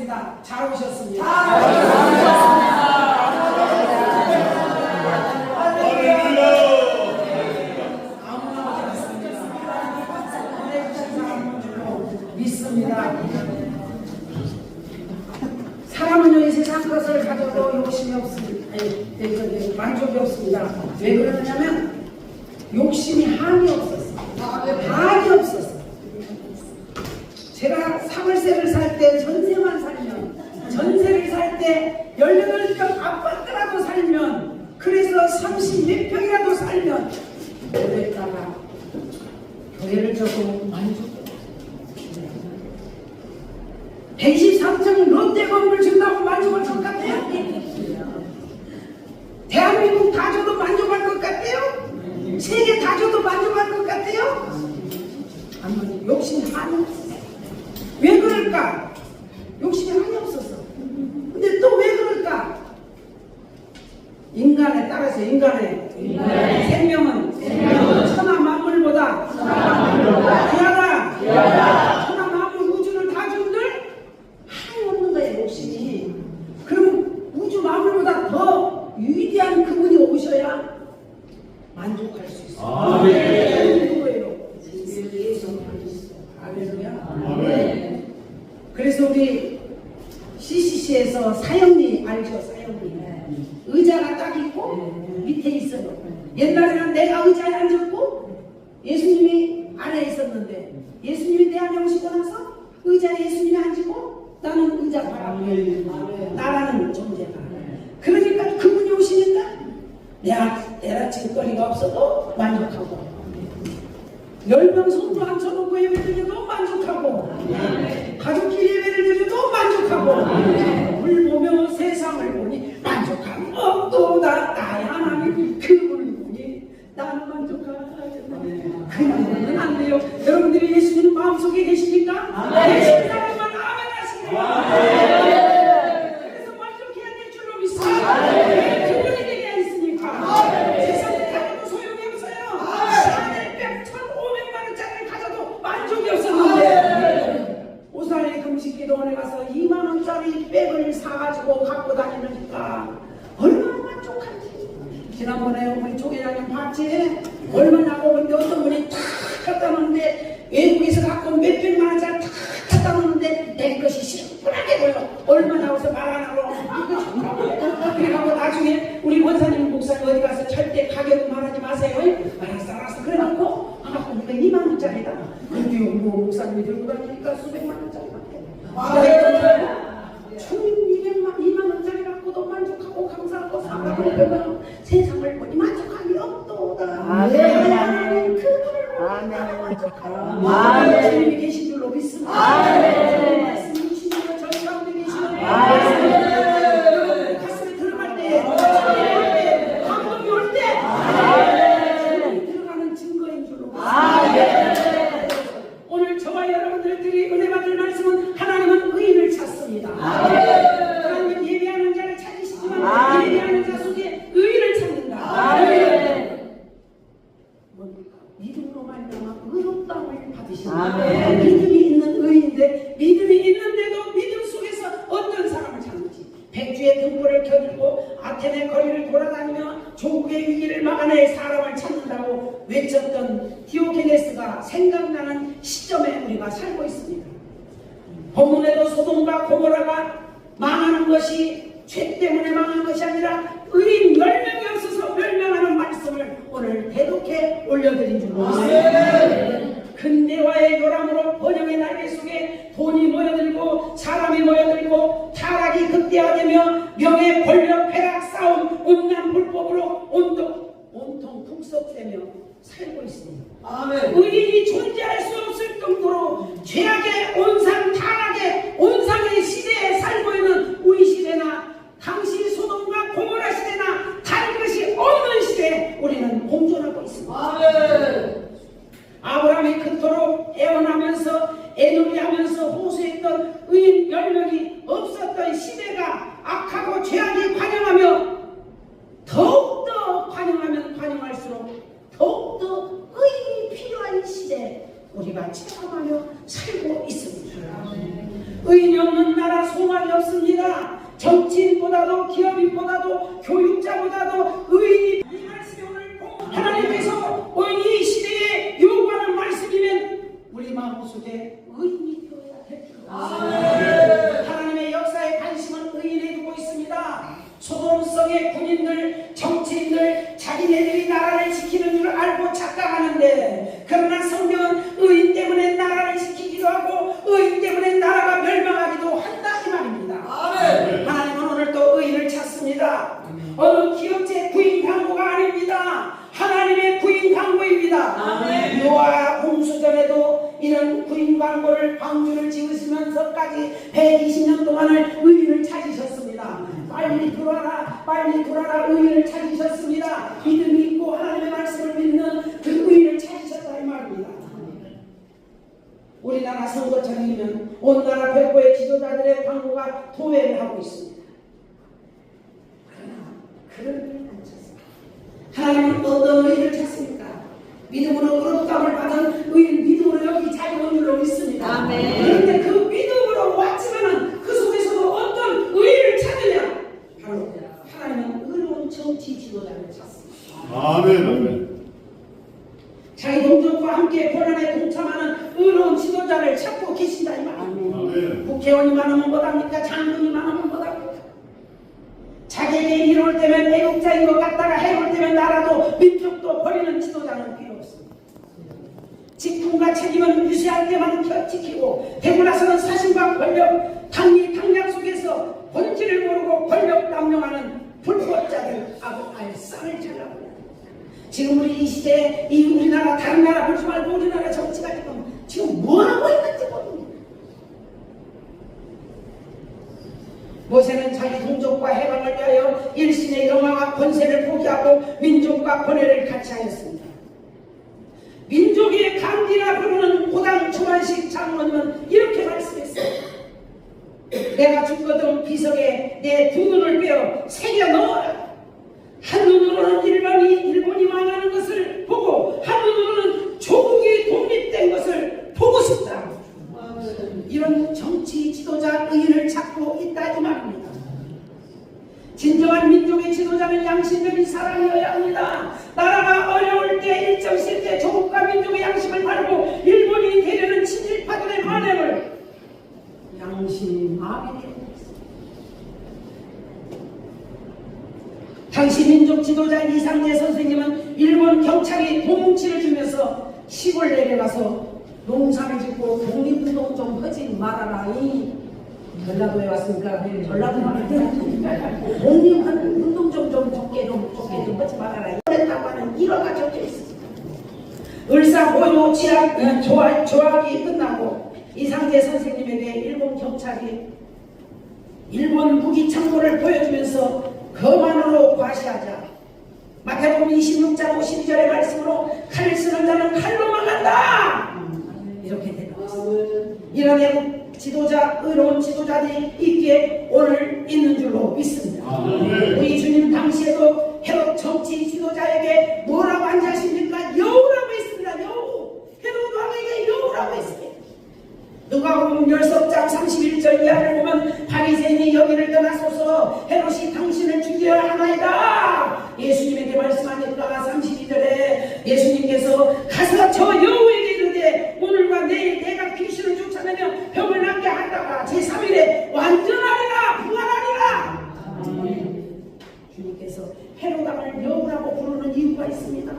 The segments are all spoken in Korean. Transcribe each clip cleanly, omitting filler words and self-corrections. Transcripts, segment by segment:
잘 오셨습니다. 아무나 믿습니다. 사람은 이 세상 것을 가져도 욕심이 없습니다. 만족이 없습니다. 왜 그러냐면 욕심이 한이 없었어. 한이 없었어. 제가 사월세를 살 때 전세만 살면, 전세를 살 때 18평 아파트라도 살면, 그래서 30몇 평이라도 살면 그랬다가 교회를 줘도 만족. 123층 롯데 건물 준다고 만족할 것 같아요? 대한민국 다 줘도 만족할 것 같아요? 세계 다 줘도 만족할 것 같아요? 아니, 욕심이 한이 없었어. 왜 그럴까? 욕심이 한이 없었어. 근데 또 왜 그럴까? 인간에 따라서 인간의 생명은 천하 만물보다 귀하다. 천하 만물 우주를 다 준들 한이 없는 거예요, 욕심이. 그럼 우주 만물보다 더 위대한 그분이 오셔야 만족할 수 있어요. 아멘. 할렐루야. 그래서 우리 CCC에서 사형리 알죠? 사형리 의자가 딱 있고 밑에 있어요. 옛날에는 내가 의자에 앉았고 예수님이 아래에 있었는데 예수님이 내 안에 오시고 나서 의자에 예수님이 앉고 나는 의자 바라보고 나라는 존재가. 그러니까 그분이 오시니까 내가 지금거리가 없어도 만족하고 10명 손도 앉혀놓고 예배 드려도 만족하고 가족끼리 예배를 드려도 만족하고 물 보며 세상을 보니 만족함 없도다. 나의 하나님 그분을 보니 나는 만족하겠다. 그냥 보면 안 돼요. 여러분들이 예수님 마음속에 계십니까? 계신 사람만 아멘 하시래요. 그래서 만족해야 될 줄로 믿습니다. 그분이 내게 있으니까 세상에 가져도 소용이 없어요. 샤넬백 1,500만 원짜리를 가져도 만족이 없었는데 오사리 금식기도원에 가서 2만 원짜리 백을 사가지고 갖고 다니니까 얼마나 만족한지. 지난번에 우리 조계장님 봤지? 얼마냐고. 근데 어떤 분이 탁 갖다 놓는데 외국에서 갖고 온 몇백만 원짜리 탁 갖다 놓는데 내 것이 심플하게 보여. 얼마냐고 해서 말 안 하고 이거 좋다고. 그래가지고 나중에 우리 원사님 목사님 어디 가서 절대 가격을 말하지 마세요. 알았어 그래놓고 보니까 2만 원짜리다. 근데 뭐 목사님이 들고 다니니까 수백만 원짜리밖에. 1,200만 2만 원짜리 갖고도 만족하고 감사하고 사랑을 배우면 세상을 보니 만족함이 없도다. 아멘. 그분을 보니 나는 만족하라. 주님이 계신 줄로 믿습니다. 말씀 주시면 저희 가운데 계시는 가슴에 들어갈 때 감동이 올 때 들어가는 증거인 줄로 믿습니다. 오늘 저와 여러분들이 은혜 받을 말씀은 하나님은 의인을 찾습니다. 하나님은 예배하는 자를 찾으시지만 예배하는 자 속에 의인을 찾는다. 뭡니까? 믿음으로 말미암아 의롭다함을 받으신다. 믿음이 있는 의인인데 믿음이 있는데도 믿음 속에서 어떤 사람을 찾는지. 백주의 등불을 켜들고 아테네 거리를 돌아다니며 조국의 위기를 막아낼 사람을 찾는다고 외쳤던 디오게네스가 생각나는 시점에 우리가 살고 있습니다. 본문에도 소돔과 고모라가 망하는 것이 죄 때문에 망한 것이 아니라 의인 10명이 없어서 멸망하는 말씀을 오늘 대독해 올려드린 줄 믿습니다. 근대화의 요람으로 번영의 날개 속에 돈이 모여들고 사람이 모여들고 타락이 극대화되며 명예, 권력, 쾌락, 싸움, 음란, 불법으로 온통 풍속되며 살고 있습니다. 의인이 존재할 수 없을 정도로 죄악의 온상, 타락의 온상의 시대에 살고 있는 우리 시대나 당시 소돔과 고모라 시대나 다른 것이 없는 시대에 우리는 공존하고 있습니다. 아브라함이 그토록 애원하면서 애누리하면서 호소했던 의인 10명이 없었던 시대가 악하고 죄악이 관영하며 더욱더 관영하면 관영할수록 더욱더 의인이 필요한 시대에 우리가 체험하며 살고 있습니다. 의인이 없는 나라 소망이 없습니다. 정치인보다도 기업인보다도 교육자보다도 의인이 이 말씀이 오늘 하나님께서 이 시대에 요구하는 말씀이면 우리 마음속에 의인이 되어야 됩니다. 하나님의 역사에 관심은 의인에 두고 있습니다. 소돔성의 군인들, 정치인들 자기네들이 나라를 지키는 줄 알고 착각하는데, 그러나 성경은 의인 때문에 나라를 지키기도 하고 의인 때문에 나라가 멸망하기도 한다 이 말입니다. 하나님은 오늘 또 의인을 찾습니다. 어느 기업체 구인 광고가 아닙니다. 하나님의 구인 광고입니다. 노아 홍수전에도 이런 구인 광고를 방주를 지으시면서까지 120년 동안을 의인을 찾으셨습니다. 빨리 돌아라, 빨리 돌아라 의인을 찾으셨습니다. 믿음이 있고 하나님의 말씀을 믿는 그 의인을 찾으셨다 이 말입니다. 우리나라 선거철이면 온 나라 별거의 지도자들의 광고가 도외를 하고 있습니다. 그러나 그런 의인을 안 찾습니다. 하나님은 어떤 의인을 찾습니까? 믿음으로 의롭다함을 받은 의인, 믿음으로 여기 자기 오늘로 믿습니다. 그런데 그 믿음으로 왔지만은 그 속에서도 어떤 의인을 찾느냐? 바로 하나님은 의로운 정치 지도자를 찾습니다. 아멘. 자기 동족과 함께 고난에 동참하는 의로운 지도자를 찾고 계신다 이 말입니다. 국회의원이 많으면 못합니까? 장군이 많으면 못합니까? 자기에게 이로울 때면 애국자인 것 같다가 해올 때면 나라도 민족도 버리는 지도자는 필요 없습니다. 직분과 책임은 유지할 때만 지키고 되고 나서는 사심과 권력, 당량 속에서 본질을 모르고 권력 남용하는 불법자들 알상을 잘라버려요. 지금 우리 이 시대에 이 우리나라 다른 나라 보지 말고 우리나라 정치가 지금 뭐하고 있는지 모릅니다. 모세는 자기 동족과 해방을 위하여 일신의 영화와 권세를 포기하고 민족과 권해를 같이 하였습니다. 민족의 강기라 부르는 고당 조만식 장로님은 이렇게 말씀했습니다. 내가 죽거든 비석에 내 두 눈을 빼어 새겨 넣어라. 한 눈으로는 일본이 망하는 것을 보고 한 눈으로는 조국이 독립된 것을 보고 싶다. 이런 정치 지도자 의인을 찾고 있다 이 말입니다. 진정한 민족의 지도자는 양심적인 사람이어야 합니다. 나라가 어려울 때 일정 시대 조국과 민족의 양심을 바르고 일본이 되려는 친일파들의 만행을 양심이 마비되고 있습니다. 당시 민족 지도자 이상재 선생님은 일본 경찰이 도뭉치를 주면서 시골 내려가서 농사를 짓고 독립운동 좀 하지 말아라. 이 전라도에 왔으니까 전라도 말하는 독립운동 좀 적게 좀 하지 말아라. 그랬다고 하는 일화가 적혀 있습니다. 을사고요 조학이 끝나고 이상재 선생님에게 일본 경찰이 일본 무기 창고를 보여주면서 거만으로 과시하자 마태복음 26장 52절의 말씀으로 칼을 쓰는 자는 칼로 망한다 이렇게 대답했습니다. 이런 애국 지도자, 의로운 지도자들이 있기에 오늘 있는 줄로 믿습니다. 우리 주님 당시에도 헤롯 정치 지도자에게 뭐라고 앉으십니까? 여우라고 했습니다. 여우. 헤롯 왕에게 여우라고 했습니다. 누가복음 10장 31절 이하를 보면 바리새인이 여기를 떠나소서 헤롯이 당신을 죽여야 하나이다. 예수님에게 말씀하니까 32절에 예수님께서 가서 저 여우에게 이르되 오늘과 내일 내가 귀신을 쫓아내며 병을 낫게 하다가 제3일에 완전하리라 부활하리라. 주님께서 헤롯 왕을 여우라고 부르는 이유가 있습니다.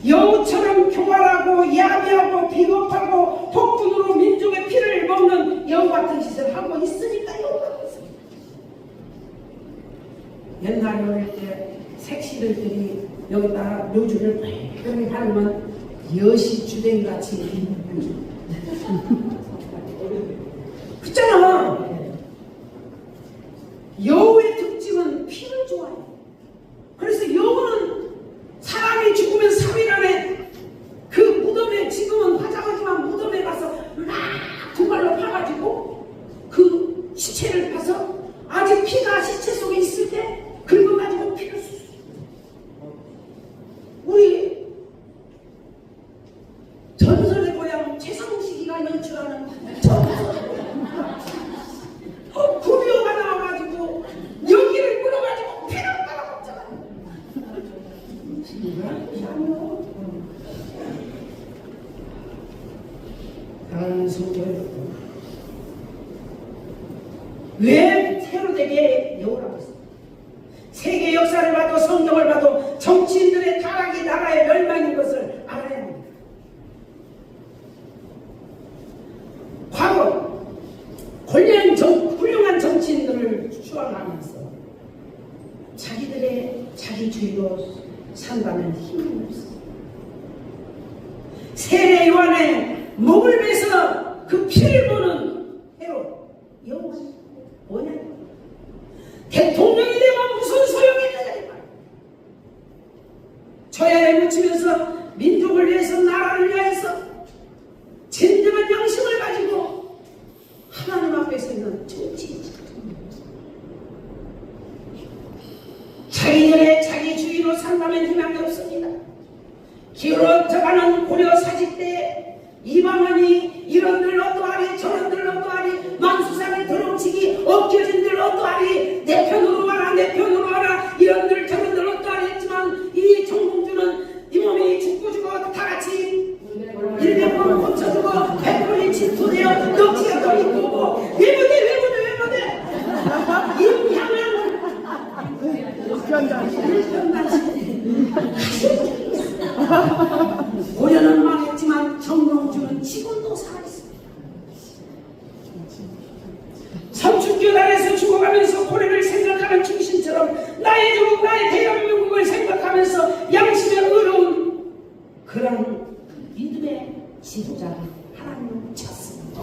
여우처럼 교활하고 야비하고 비겁하고 폭군으로 민족의 피를 먹는 여우 같은 짓을 하고 있으니까 여우가 있습니다. 옛날에 어릴 때 색시들들이 여기다 묘주를 빨리 바르면 여시 주댕같이 그렇잖아. 여우의 특징은 피를 좋아해요. 그래서 여우는 사람이 죽으면 3일 안에 그 무덤에 지금은 화장하지만 무덤에 가서 막 두 발로 파가지고 그 시체를 파서 아직 피가 시체 속에 있을 때 긁어가지고 피를 수. 우리 전설의 고향 최성식이가 연출하는 전설의 고향 왜 테러되게 여우라고 했습니까? 세계 역사를 봐도 성경을 봐도 정치인들의 타락이 나라의 멸망인 것을 알아야 합니다. 과거 훌륭한 정치인들을 추앙하면서 자기들의 자기주의로 산다면 힘이 없어. 세례 요한의 목을 베서 그 피를 보는 헤롯 여호와 뭐냐? 대통령이 되면 무슨 소용이 있느냐 이 말. 저야에 묻히면서 민족을 위해서 나라를 위해서 진정한 양심을 가지고 하나님 앞에 서는 정치인. 자기들의 자기주의로 산다면 희망이 없습니다. 기울어져가는 고려 사직때 이방원이 이런들 어떠하리 저런들 어떠하리 만수상을 드럼치기 엎겨진들 어떠하리 내 편으로 와라 내 편으로 와라 이런들 저런들 어떠하리 했지만 이 정봉주는 이 몸이 죽고 다같이 100번 고쳐주고 100번이 진토되어 넉지가 더 있고 외모대 임향을 고려는 망했지만 정봉주는 지금도 살아있습니다. 삼축교단에서 죽어가면서 고려를 생각하는 중심처럼 나의 조국 나의 대한민국을 생각하면서 양심의 의로운 그런 믿음의 지도자를 하나님은 찾습니다.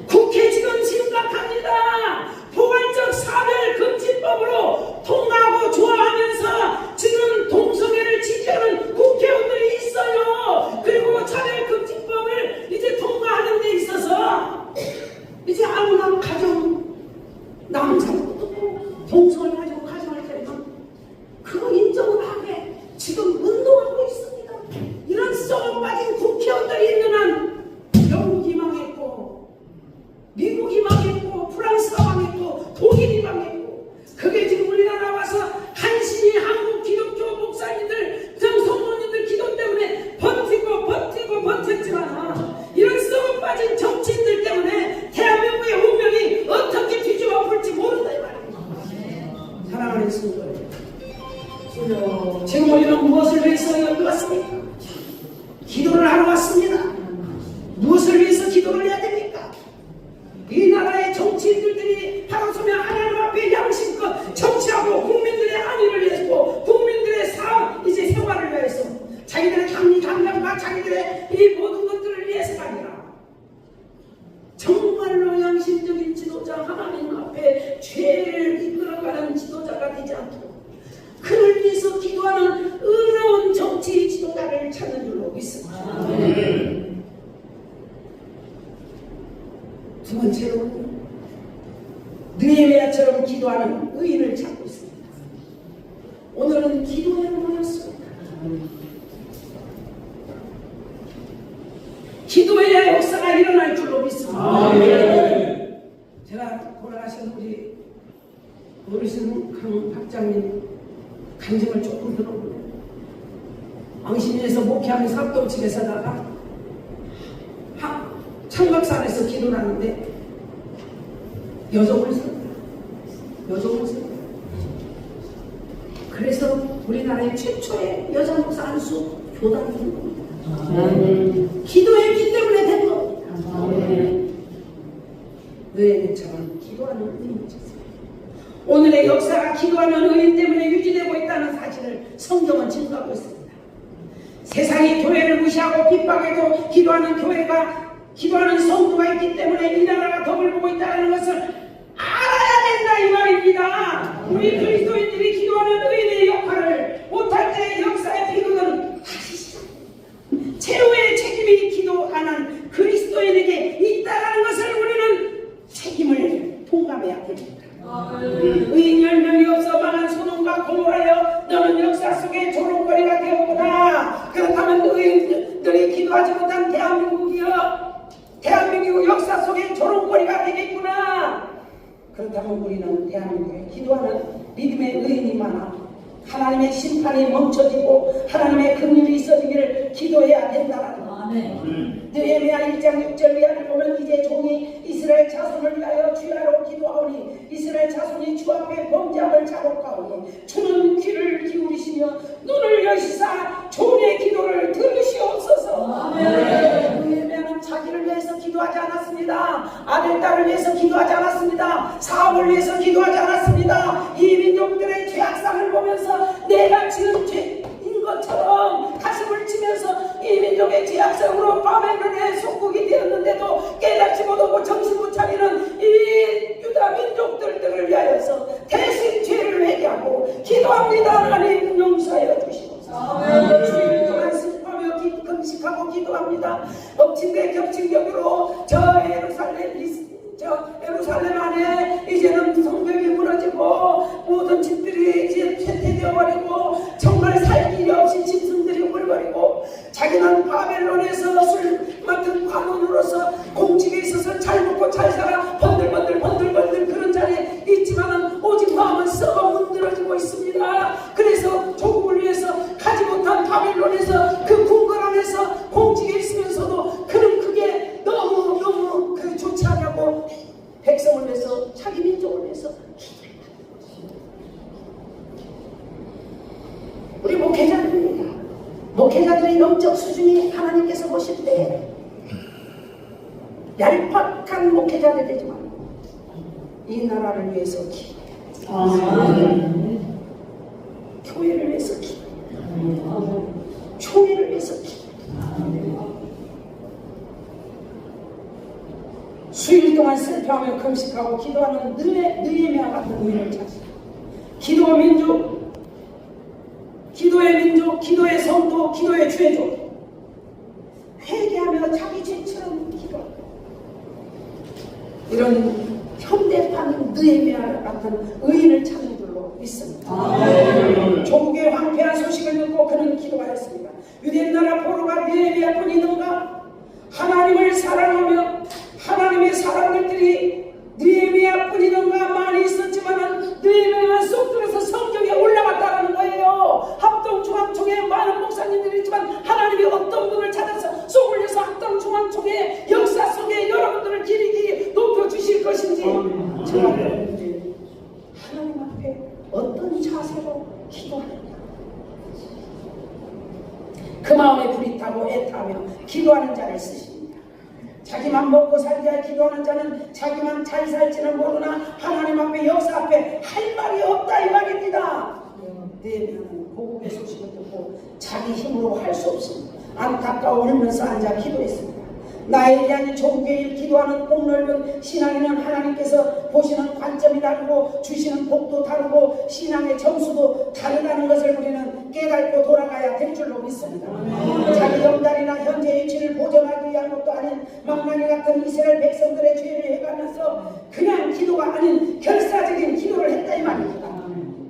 국회 지금 심각합니다. 포괄적 사별금지법으로 통과하고 좋아하면서 지금 동성애를 지지하는 국회의원들이 있어요. 그리고 차별금지법을 이제 통과하는 데 있어서 이제 아무나 가정 남자도 동성을 가지고 가정을 차리면 그거 인정을 하게 지금 운동하고 있습니다. 이런 썩어 빠진 국회의원들이 있는 한 영국이 망했고 미국이 망했고 프랑스가 망했고 독일이 망했고 그게 지금 우리나라 와서 한신이 한국 기독교 목사님들 성도님들 기도 때문에 버텼지만 이런 썩어 빠진 정치인들 때문에 대한민국의 운명이 어떻게 뒤집어 볼지 모른다 이 말입니다. 사랑하는 성도 지금 우리는 무엇을 위해서 여기 왔습니까? 기도를 하러 왔습니다. 무엇을 위해서 기도를 해야 됩니까? 이 나라의 정치인들이 하루속에 하나님 앞에 양심껏 정치하고 국민들의 안위를 위해서 국민들의 이제 생활을 위해서 자기들의 감량과 자기들의 이 모든 것들을 위해서가 아니라 정말로 양심적인 지도자 하나님 앞에 죄를 이끌어가는 지도자가 되지 않도록 그를 위해서 기도하는 의로운 정치 지도자를 찾는 줄로 믿습니다. 두 번째로 느헤미야처럼 기도하는 의인을 찾고 있습니다. 오늘은 기도에 모였습니다. 기도해야 역사가 일어날 줄로 믿습니다. 제가 돌아가신 우리 어르신 강 박장님 간증을 조금 들어보면 왕신리에서 목회하면서 합동집에 서다가 창박산에서 기도를 하는데 여종을 씁니다. 그래서 우리나라의 최초의 여자 목사 안수 교단이 된 겁니다. 기도했기 때문에 된 겁니다. 느헤미야처럼 기도하는 의인을 찾습니다. 오늘의 역사가 기도하는 의인 때문에 유지되고 있다는 사실을 성경은 증거하고 있습니다. 세상이 교회를 무시하고 핍박해도 기도하는 성도가 있기 때문에 이 나라가 덕을 보고 있다는 것을 알아야 된다 이 말입니다. 우리 그리스도인들이 기도하는 의인의 역할을 못할 때 역사의 비극은 다시 시작됩니다. 최후의 책임이 기도 안 한 그리스도인에게 있다는 것을 우리는 책임을 통감해야 됩니다. 의인 10명이 없어 망한 소돔과 고모라여 너는 역사 속에 조롱거리가 되었구나. 그렇다면 의인들이 기도하지 못한 대한민국 역사 속에 조롱거리가 되겠구나. 그렇다면 우리는 대한민국에 기도하는 믿음의 의인이 많아 하나님의 심판이 멈춰지고 하나님의 긍휼이 있어지기를 기도해야 된다는 것. 느헤미야 1장 6절 이하를 보면 이제 종이 이스라엘 자손을 위하여 주야로 이스라엘 자손이 주 앞에 범죄함을 자복하오니 주는 귀를 기울이시며 눈을 여시사 종의 기도를 들으시옵소서. 의뢰는 자기를 위해서 기도하지 않았습니다. 아들, 딸을 위해서 기도하지 않았습니다. 사업을 위해서 기도하지 않았습니다. 이 민족들의 죄악상을 보면서 내가 지은 죄인 것처럼 가슴을 치면서 이 민족의 죄악상으로 바벨론의 속국이 되었는데도 깨닫지 못하고 정신 못 차리는 이 유다 민족들을 위하여서 대신 죄를 회개하고 기도합니다. 하나님 용서하여 주시옵소서. 주일 동안 슬퍼하며 금식하고 기도합니다. 엎친데 겹친격으로 예루살렘 안에 이제는 성벽이 무너지고 모든 집들이 이제 쇠퇴되어 버리고 정말 살 길이 없이 짐승들이 물버리고 자기는 바벨론에서 술 맡은 관원으로서 공직에 있어서 잘 먹고 잘 살아 번들번들 그런 자리에 있지만은 오직 마음은 썩어 문드러지고 있습니다. 그래서 조국을 위해서 가지 못한 바벨론에서 그 궁궐 안에서 공직에 있으면서도 그는 그게 너무 좋지 않냐고 백성을 위해서 자기 민족을 위해서 기도했다. 우리 목회자들입니다. 목회자들의 영적 수준이 하나님께서 보실 때 얄팍한 목회자들 되지만 이 나라를 위해서 기도해요. 교회를 위해서 기도해요. 교회를 위해서 기도해요. 수일 동안 슬퍼하며 금식하고 기도하는 느헤미야 같은 의인을 찾으시고 기도의 민족, 기도의 성도, 기도의 죄족 회개하며 자기 죄처럼 기도하고 이런 현대판 느헤미야 같은 의인을 찾는 줄로 믿습니다. 조국의 황폐한 소식을 듣고 그는 기도하였습니다. 유대 나라 포로가 느헤미야뿐 있는가? 하나님을 사랑하며 하나님의 사람들이 느헤미야뿐이던가 많이 있었지만 느헤미야만 쏙 들어서 성경에 올라갔다는 거예요. 합동중앙총회에 많은 목사님들이 있지만 하나님이 어떤 분을 찾아서 쏙 올려서 합동중앙총회 역사 속에 여러분들을 길이 높여주실 것인지 저와 여러분들 하나님 앞에 어떤 자세로 기도하느냐, 그 마음에 불이 타고 애타며 기도하는 자를 쓰십니다. 자기만 먹고 살기야 기도하는 자는 자기만 잘 살지는 모르나 하나님 앞에 역사 앞에 할 말이 없다 이 말입니다. 느헤미야는 고국의 소식을 듣고 자기 힘으로 할 수 없습니다. 안타까워 울면서 앉아 기도했습니다. 나에 대한 조국의 일 기도하는 폭넓은 신앙에는 하나님께서 보시는 관점이 다르고 주시는 복도 다르고 신앙의 점수도 다르다는 것을 우리는 깨닫고 돌아가야 될 줄로 믿습니다. 자기 영달이나 현재 위치를 보존하기 위한 것도 아닌 망나니 같은 이스라엘 백성들의 죄를 해가면서 그냥 기도가 아닌 결사적인 기도를 했다 이 말입니다.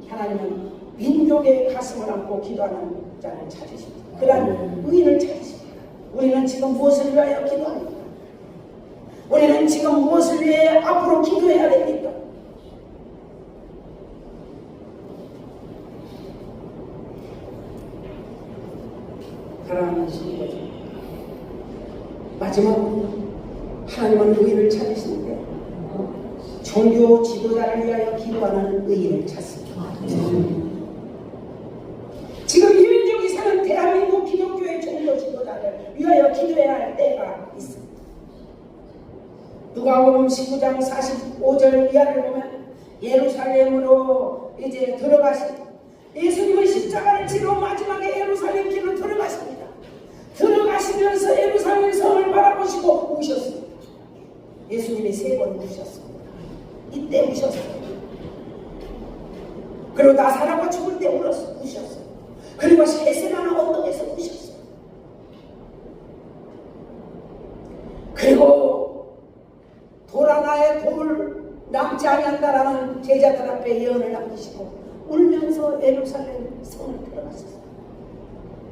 하나님은 민족의 가슴을 안고 기도하는 자를 찾으십니다. 그러한 의인을 찾으십니다. 우리는 지금 무엇을 위하여 기도합니까? 우리는 지금 무엇을 위해 앞으로 기도해야 됩니까? 사랑하는 신부죠. 마지막으로 하나님은 의인을 찾으시는데 종교 지도자를 위하여 기도하는 의인을 찾습니다. 지금 이 민족이 사는 대한민국 기독교의 종교 지도자를 위하여 기도해야 할 때가 있습니다. 누가복음 19장 45절 이하를 보면 예루살렘으로 이제 예수님은 십자가를 지러 마지막에 예루살렘 길로 들어가십니다. 들어가시면서 예루살렘 성을 바라보시고 우셨습니다. 예수님이 3번 우셨습니다. 이때 우셨어요. 그리고 나사렛과 죽을 때 우셨어요. 그리고 겟세마네 언덕에서 우셨어요. 그리고 돌 하나에 돌 남지 아니한다라는 제자들 앞에 예언을 남기시고 울면서 예루살렘 성을 들어갔었어요.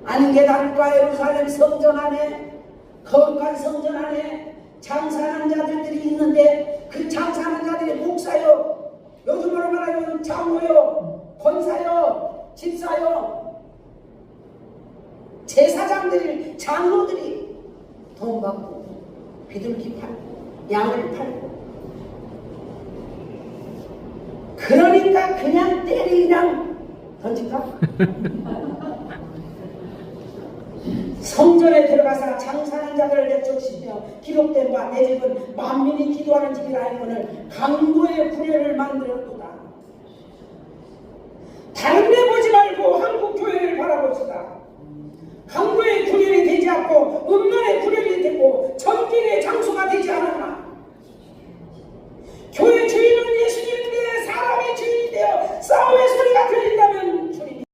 아닌 게 다를까 예루살렘 성전 안에 거룩한 성전 안에 장사하는 자들이 있는데 그 장사하는 자들이 목사요, 요즘으로 말하면 장로요, 권사요, 집사요, 제사장들이, 장로들이 돈 받고 비둘기 팔고 양을 팔고 그러니까 그냥 때리 그냥 던질까? 성전에 들어가서 장사하는 자들을 내쫓으며 기록된 바 내 집은 만민이 기도하는 집이라 하거늘 강도의 구례를 만들었도다. 다른 데 보지 말고 한국 교회를 바라봅시다. 강도의 구렬이 되지 않고 음란의 구렬이 되고 전길의 장소